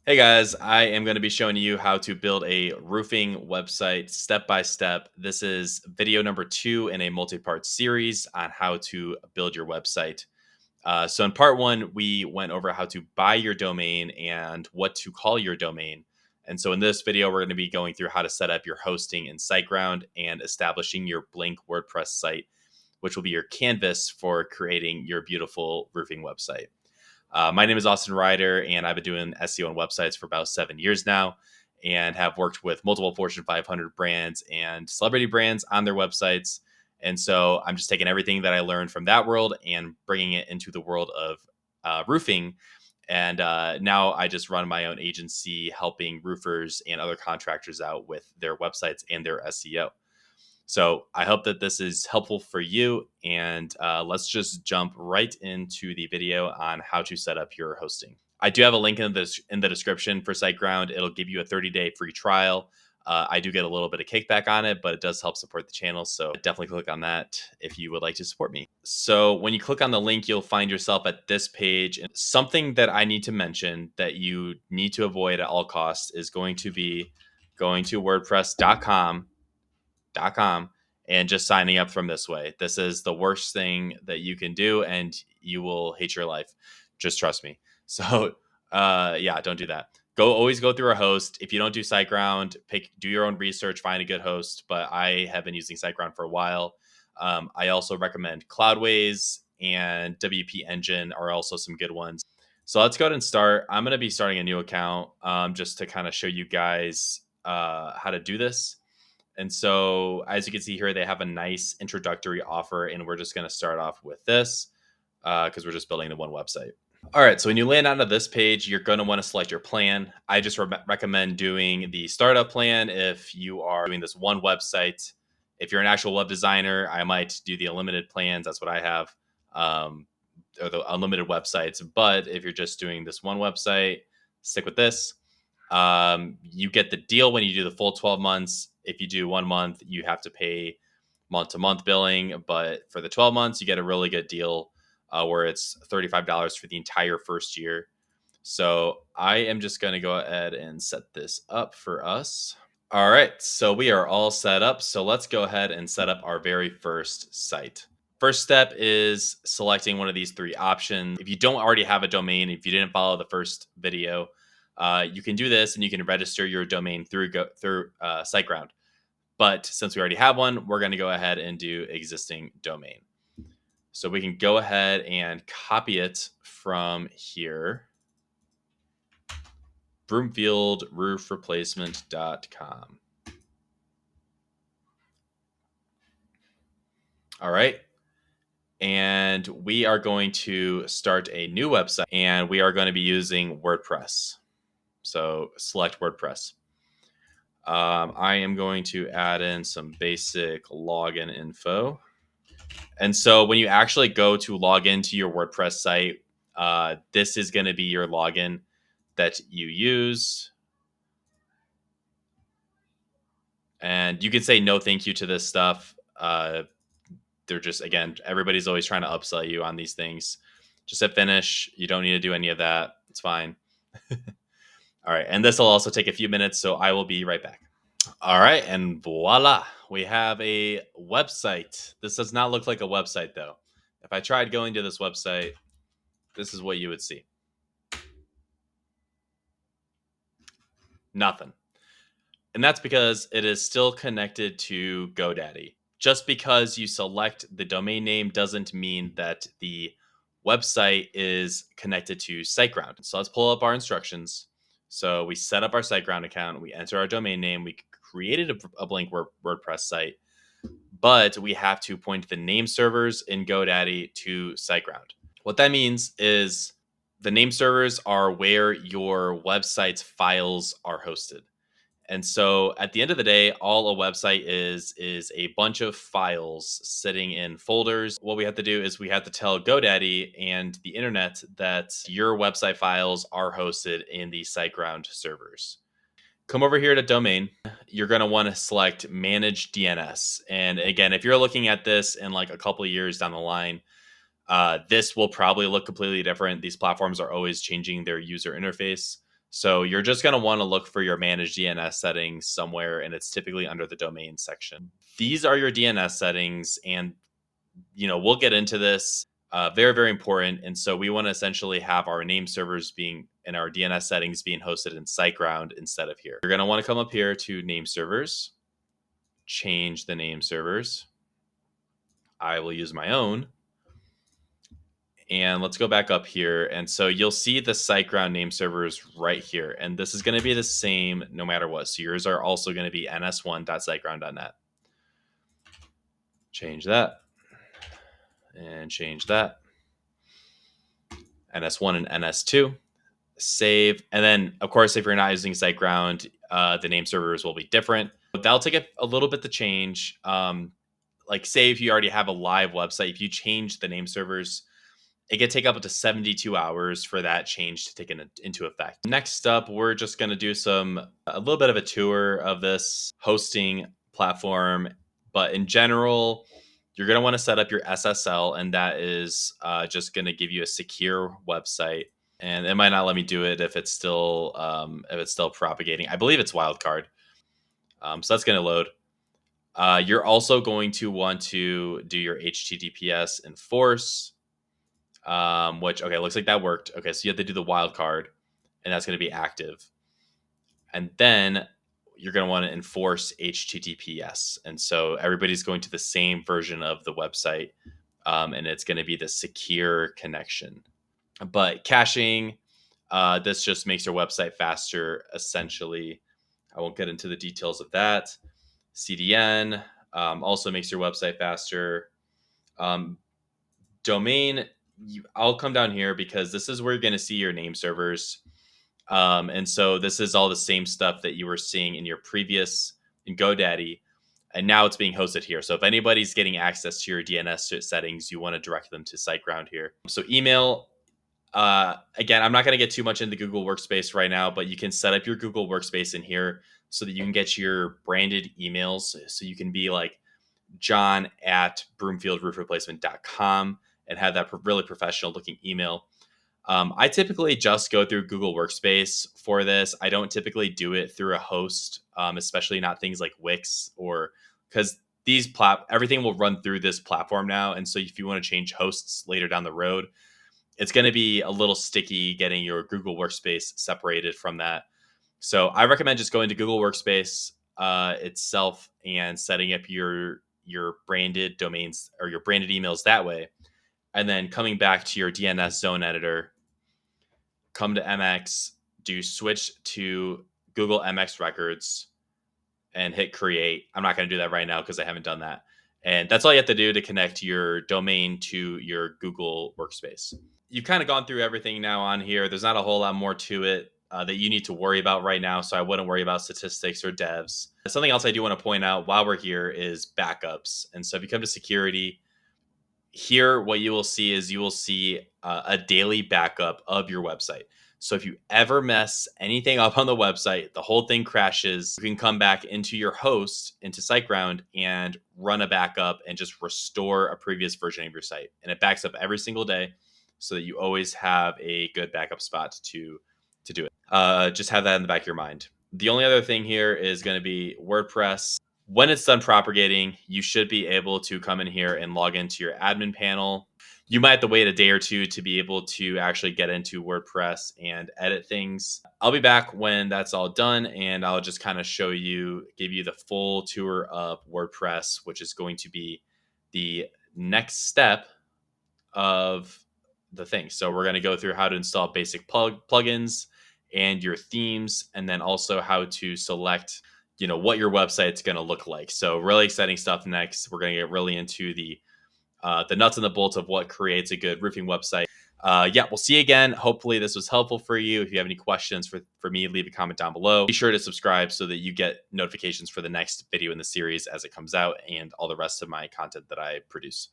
Hey guys, I am going to be showing you how to build a roofing website step by step. This is video number 2 in a multi-part series on how to build your website. So in part 1, we went over how to buy your domain and what to call your domain. And so in this video, we're going to be going through how to set up your hosting in SiteGround and establishing your blank WordPress site, which will be your canvas for creating your beautiful roofing website. My name is Austin Ryder, and I've been doing SEO and websites for about 7 years now and have worked with multiple Fortune 500 brands and celebrity brands on their websites. And so I'm just taking everything that I learned from that world and bringing it into the world of roofing. And now I just run my own agency helping roofers and other contractors out with their websites and their SEO. So I hope that this is helpful for you. And let's just jump right into the video on how to set up your hosting. I do have a link in the description for SiteGround. It'll give you a 30-day free trial. I do get a little bit of kickback on it, but it does help support the channel. So definitely click on that if you would like to support me. So when you click on the link, you'll find yourself at this page. And something that I need to mention that you need to avoid at all costs is going to be going to WordPress.com and just signing up from this way. This is the worst thing that you can do, and you will hate your life. Just trust me. So yeah, don't do that. Always go through a host. If you don't do SiteGround, do your own research, find a good host. But I have been using SiteGround for a while. I also recommend Cloudways and WP Engine are also some good ones. So let's go ahead and start. I'm going to be starting a new account just to kind of show you guys how to do this. And so as you can see here, they have a nice introductory offer, and we're just going to start off with this because we're just building the one website. All right, so when you land onto this page, you're going to want to select your plan. I just recommend doing the startup plan if you are doing this one website. If you're an actual web designer, I might do the unlimited plans. That's what I have, or the unlimited websites. But if you're just doing this one website, stick with this. You get the deal when you do the full 12 months. If you do 1 month, you have to pay month-to-month billing. But for the 12 months, you get a really good deal where it's $35 for the entire first year. So I am just going to go ahead and set this up for us. All right, so we are all set up. So let's go ahead and set up our very first site. First step is selecting one of these 3 options. If you don't already have a domain, if you didn't follow the first video, you can do this and you can register your domain through SiteGround. But since we already have one, we're going to go ahead and do existing domain. So we can go ahead and copy it from here. BroomfieldRoofReplacement.com. All right. And we are going to start a new website, and we are going to be using WordPress. So select WordPress. I am going to add in some basic login info. And so when you actually go to log into your WordPress site, this is going to be your login that you use. And you can say no thank you to this stuff. They're just, again, everybody's always trying to upsell you on these things. Just hit finish. You don't need to do any of that. It's fine. All right, and this will also take a few minutes, so I will be right back. All right, and voila, we have a website. This does not look like a website, though. If I tried going to this website, this is what you would see. Nothing. And that's because it is still connected to GoDaddy. Just because you select the domain name doesn't mean that the website is connected to SiteGround. So let's pull up our instructions. So we set up our SiteGround account, we enter our domain name, we created a blank WordPress site, but we have to point the name servers in GoDaddy to SiteGround. What that means is the name servers are where your website's files are hosted. And so at the end of the day, all a website is a bunch of files sitting in folders. What we have to do is we have to tell GoDaddy and the internet that your website files are hosted in the SiteGround servers. Come over here to domain. You're going to want to select manage DNS. And again, if you're looking at this in like a couple of years down the line, this will probably look completely different. These platforms are always changing their user interface. So you're just going to want to look for your manage DNS settings somewhere, and it's typically under the domain section. These are your DNS settings, and we'll get into this. Very, very important. And so we want to essentially have our name servers being and our DNS settings being hosted in SiteGround instead of here. You're going to want to come up here to name servers, change the name servers. I will use my own. And let's go back up here. And so you'll see the SiteGround name servers right here. And this is going to be the same no matter what. So yours are also going to be ns1.siteground.net. Change that. And change that. NS1 and NS2. Save. And then, of course, if you're not using SiteGround, the name servers will be different. But that'll take a little bit to change. Like, say if you already have a live website, if you change the name servers, it could take up to 72 hours for that change to take into effect. Next up, we're just going to do a little bit of a tour of this hosting platform. But in general, you're going to want to set up your SSL, and that is just going to give you a secure website. And it might not let me do it if it's still propagating. I believe it's wildcard. So that's going to load. You're also going to want to do your HTTPS enforce. Which, okay, looks like that worked. Okay, so you have to do the wildcard, and that's going to be active. And then you're going to want to enforce HTTPS. And so everybody's going to the same version of the website, and it's going to be the secure connection. But caching, this just makes your website faster, essentially. I won't get into the details of that. CDN also makes your website faster. Domain, I'll come down here because this is where you're going to see your name servers. And so this is all the same stuff that you were seeing in your previous in GoDaddy. And now it's being hosted here. So if anybody's getting access to your DNS settings, you want to direct them to SiteGround here. So email, again, I'm not going to get too much into Google Workspace right now, but you can set up your Google Workspace in here so that you can get your branded emails. So you can be like john@broomfieldroofreplacement.com and have that really professional looking email. I typically just go through Google Workspace for this. I don't typically do it through a host, especially not things like Wix, or because everything will run through this platform now. And so if you want to change hosts later down the road, it's going to be a little sticky getting your Google Workspace separated from that. So I recommend just going to Google Workspace itself and setting up your branded domains or your branded emails that way. And then coming back to your DNS zone editor, come to MX, do switch to Google MX records and hit create. I'm not going to do that right now because I haven't done that. And that's all you have to do to connect your domain to your Google Workspace. You've kind of gone through everything now on here. There's not a whole lot more to it that you need to worry about right now. So I wouldn't worry about statistics or devs. Something else I do want to point out while we're here is backups. And so if you come to security, here, what you will see is a daily backup of your website. So if you ever mess anything up on the website, the whole thing crashes, you can come back into your host, into SiteGround, and run a backup and just restore a previous version of your site. And it backs up every single day so that you always have a good backup spot to do it. Just have that in the back of your mind. The only other thing here is going to be WordPress. When it's done propagating, you should be able to come in here and log into your admin panel. You might have to wait a day or two to be able to actually get into WordPress and edit things. I'll be back when that's all done, and I'll just kind of give you the full tour of WordPress, which is going to be the next step of the thing. So we're going to go through how to install basic plugins and your themes, and then also how to select what your website's going to look like. So really exciting stuff next. We're going to get really into the nuts and the bolts of what creates a good roofing website. We'll see you again. Hopefully this was helpful for you. If you have any questions for me, leave a comment down below. Be sure to subscribe so that you get notifications for the next video in the series as it comes out and all the rest of my content that I produce.